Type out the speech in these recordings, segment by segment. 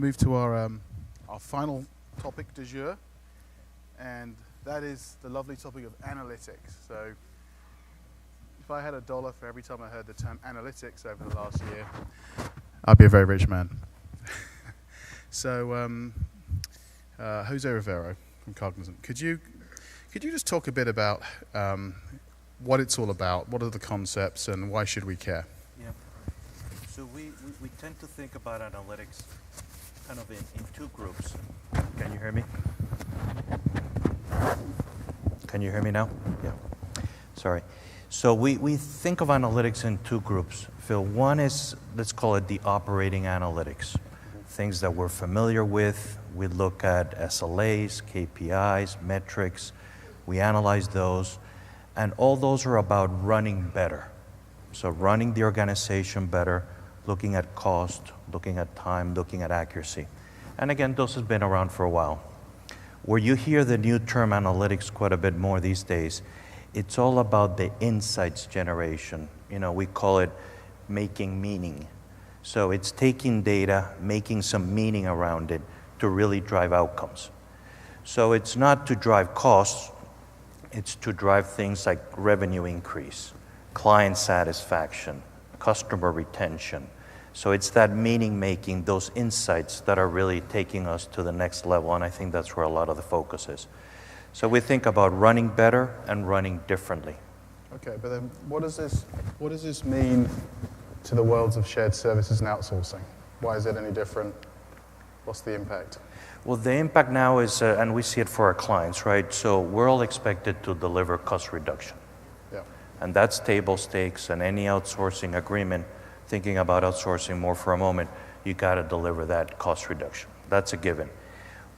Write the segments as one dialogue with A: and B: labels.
A: move to our final topic du jour, and that is the lovely topic of analytics. So if I had $1 for every time I heard the term analytics over the last year, I'd be a very rich man. So Jose Rivero from Cognizant, could you just talk a bit about what it's all about, what are the concepts, and why should we care?
B: Yeah. So we tend to think about analytics kind of in two groups. Can you hear me? Can you hear me now? Yeah. Sorry. So we think of analytics in two groups, Phil. One is, let's call it the operating analytics, things that we're familiar with. We look at SLAs, KPIs, metrics. We analyze those, and all those are about running better. So running the organization better, looking at cost, looking at time, looking at accuracy. And again, those have been around for a while. Where you hear the new term analytics quite a bit more these days, it's all about the insights generation. You know, we call it making meaning. So it's taking data, making some meaning around it to really drive outcomes. So it's not to drive costs, it's to drive things like revenue increase, client satisfaction, customer retention. So it's that meaning making, those insights that are really taking us to the next level, and I think that's where a lot of the focus is. So we think about running better and running differently.
A: Okay, but then what does this mean to the worlds of shared services and outsourcing? Why is it any different? What's the impact?
B: Well, the impact now is, and we see it for our clients, right? So we're all expected to deliver cost reduction.
A: Yeah.
B: And that's table stakes, and any outsourcing agreement, thinking about outsourcing more for a moment, you got to deliver that cost reduction. That's a given.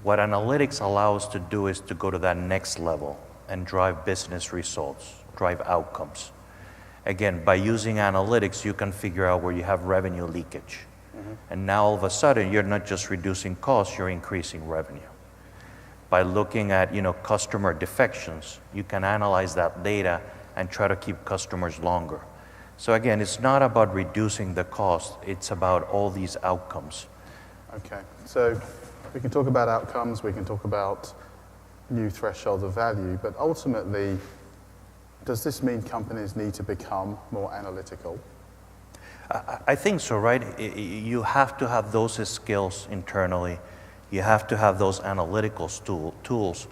B: What analytics allows us to do is to go to that next level and drive business results, drive outcomes. Again, by using analytics, you can figure out where you have revenue leakage. And now all of a sudden, you're not just reducing costs, you're increasing revenue. By looking at, customer defections, you can analyze that data and try to keep customers longer. So again, it's not about reducing the cost, it's about all these outcomes.
A: Okay, so we can talk about outcomes, we can talk about new thresholds of value, but ultimately, does this mean companies need to become more analytical?
B: I think so, right? You have to have those skills internally. You have to have those analytical tools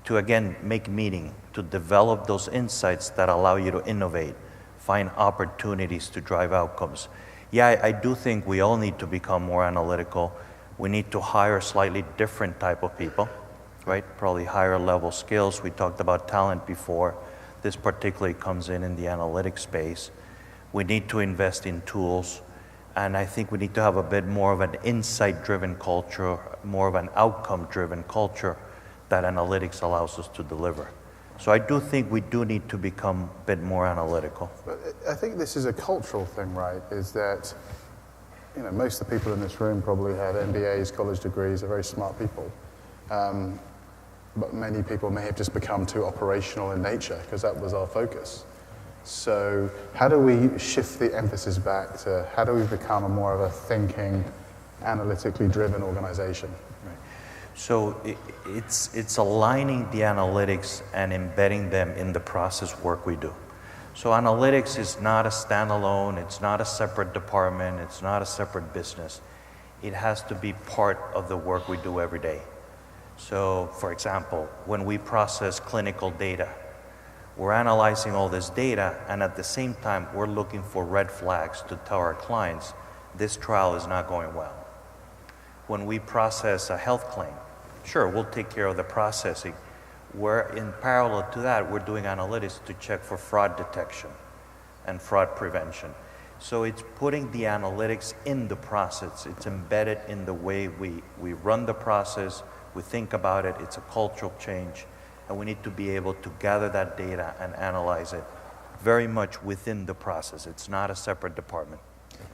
B: to, again, make meaning, to develop those insights that allow you to innovate, find opportunities to drive outcomes. Yeah, I do think we all need to become more analytical. We need to hire slightly different type of people, right? Probably higher level skills. We talked about talent before. This particularly comes in the analytics space. We need to invest in tools, and I think we need to have a bit more of an insight-driven culture, more of an outcome-driven culture that analytics allows us to deliver. So I do think we do need to become a bit more analytical.
A: But I think this is a cultural thing, right? Is that, most of the people in this room probably have MBAs, college degrees, are very smart people. But many people may have just become too operational in nature because that was our focus. So how do we shift the emphasis back to how do we become a more of a thinking, analytically driven organization?
B: Right. So it's aligning the analytics and embedding them in the process work we do. So analytics is not a standalone, it's not a separate department, it's not a separate business. It has to be part of the work we do every day. So, for example, when we process clinical data, we're analyzing all this data, and at the same time, we're looking for red flags to tell our clients, this trial is not going well. When we process a health claim, sure, we'll take care of the processing. Where in parallel to that, we're doing analytics to check for fraud detection and fraud prevention. So it's putting the analytics in the process. It's embedded in the way we run the process, we think about it, it's a cultural change. And we need to be able to gather that data and analyze it very much within the process. It's not a separate department.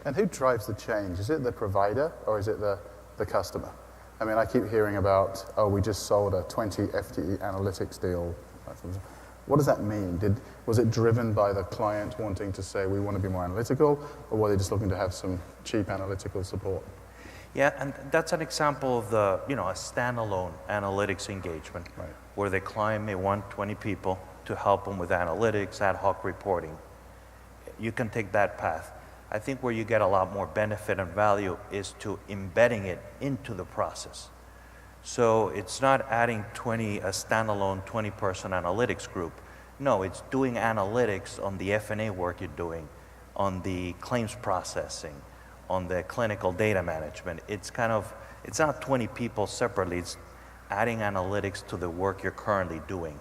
A: And who drives the change? Is it the provider or is it the customer? I mean, I keep hearing about, we just sold a 20 FTE analytics deal. What does that mean? Was it driven by the client wanting to say, we want to be more analytical, or were they just looking to have some cheap analytical support?
B: Yeah, and that's an example of the, a standalone analytics engagement,
A: Right.
B: where the client may want 20 people to help them with analytics, ad hoc reporting. You can take that path. I think where you get a lot more benefit and value is to embedding it into the process. So it's not adding a standalone 20-person analytics group. No, it's doing analytics on the F&A work you're doing, on the claims processing, on the clinical data management. It's not 20 people separately, it's adding analytics to the work you're currently doing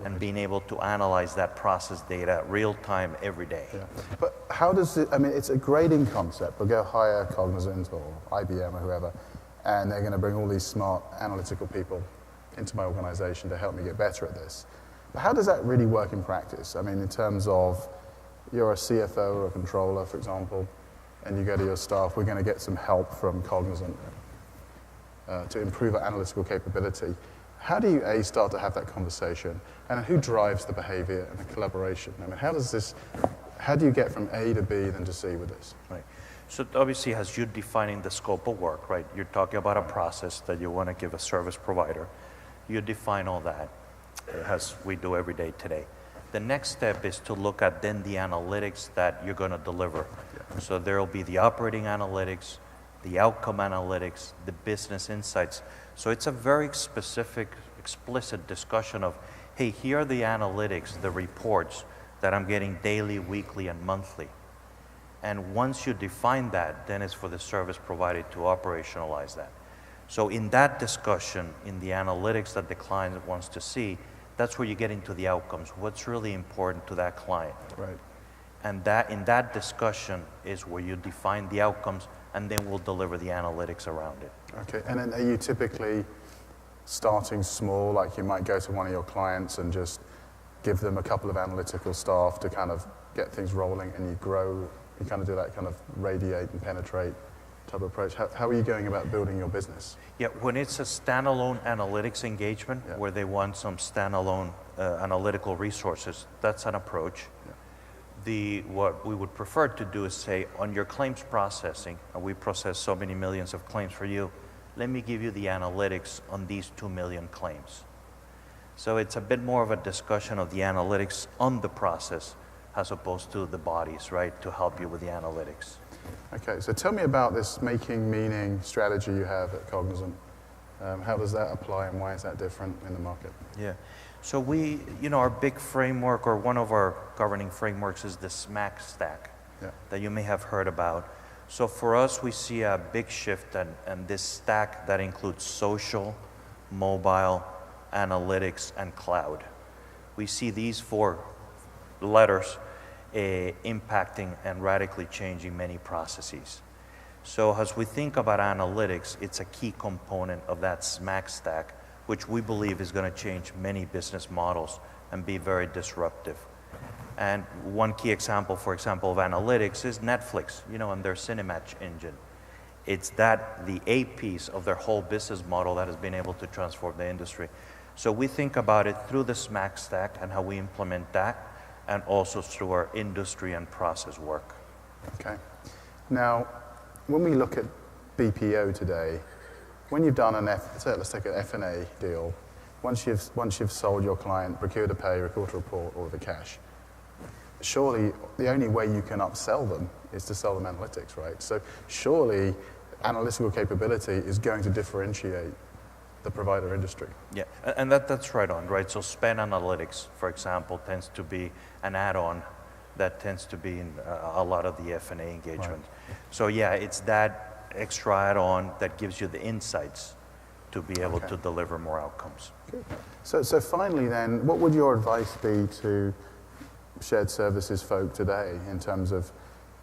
B: and being able to analyze that process data real time every day.
A: Yeah. But how does it, it's a grading concept. We'll go hire Cognizant or IBM or whoever, and they're going to bring all these smart analytical people into my organization to help me get better at this. But how does that really work in practice? In terms of you're a CFO or a controller, for example, and you go to your staff, we're going to get some help from Cognizant to improve our analytical capability. How do you, A, start to have that conversation? And who drives the behavior and the collaboration? How do you get from A to B then to C with this?
B: Right. So obviously, as you're defining the scope of work, right, you're talking about a process that you want to give a service provider. You define all that, as we do every day today. The next step is to look at then the analytics that you're going to deliver. Yeah. So there will be the operating analytics, the outcome analytics, the business insights. So it's a very specific, explicit discussion of, hey, here are the analytics, the reports that I'm getting daily, weekly, and monthly. And once you define that, then it's for the service provider to operationalize that. So in that discussion, in the analytics that the client wants to see, that's where you get into the outcomes. What's really important to that client?
A: Right.
B: And that in that discussion is where you define the outcomes, and then we'll deliver the analytics around it.
A: Okay, and then are you typically starting small, like you might go to one of your clients and just give them a couple of analytical staff to kind of get things rolling, and you grow, you kind of do that kind of radiate and penetrate type of approach? How are you going about building your business?
B: Yeah, when it's a standalone analytics engagement, yeah, where they want some standalone analytical resources, that's an approach. Yeah. What we would prefer to do is say, on your claims processing, and we process so many millions of claims for you, let me give you the analytics on these 2 million claims. So it's a bit more of a discussion of the analytics on the process as opposed to the bodies, right, to help you with the analytics.
A: Okay, so tell me about this making meaning strategy you have at Cognizant. How does that apply and why is that different in the market?
B: Yeah, so we, our big framework, or one of our governing frameworks, is the SMAC stack, yeah, that you may have heard about. So for us, we see a big shift, and this stack that includes social, mobile, analytics, and cloud. We see these 4 letters impacting and radically changing many processes. So as we think about analytics, it's a key component of that SMAC stack, which we believe is going to change many business models and be very disruptive. And one key example, for example, of analytics is Netflix, and their Cinematch engine. It's the A piece of their whole business model that has been able to transform the industry. So we think about it through the SMAC stack and how we implement that, and also through our industry and process work.
A: Okay. Now, when we look at BPO today, when you've done let's take an F&A deal, once you've sold your client, procure to pay, record to report, or the cash, surely the only way you can upsell them is to sell them analytics, right? So surely analytical capability is going to differentiate the provider industry.
B: Yeah, and that's right on, right? So spend analytics, for example, tends to be an add-on that tends to be in a lot of the F&A engagement. Right. So yeah, it's that extra add-on that gives you the insights to be able to deliver more outcomes.
A: Good. So finally then, what would your advice be to shared services folk today in terms of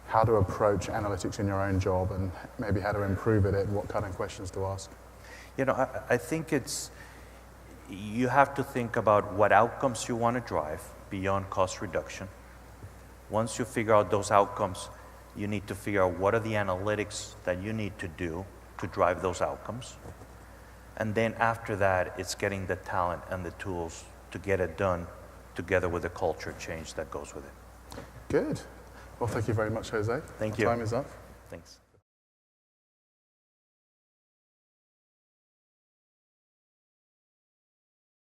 A: how to approach analytics in your own job and maybe how to improve it and what kind of questions to ask?
B: I think you have to think about what outcomes you want to drive beyond cost reduction. Once you figure out those outcomes, you need to figure out what are the analytics that you need to do to drive those outcomes. And then after that, it's getting the talent and the tools to get it done together with the culture change that goes with it.
A: Good. Well, thank you very much, Jose.
B: Thank you.
A: Time is up.
B: Thanks.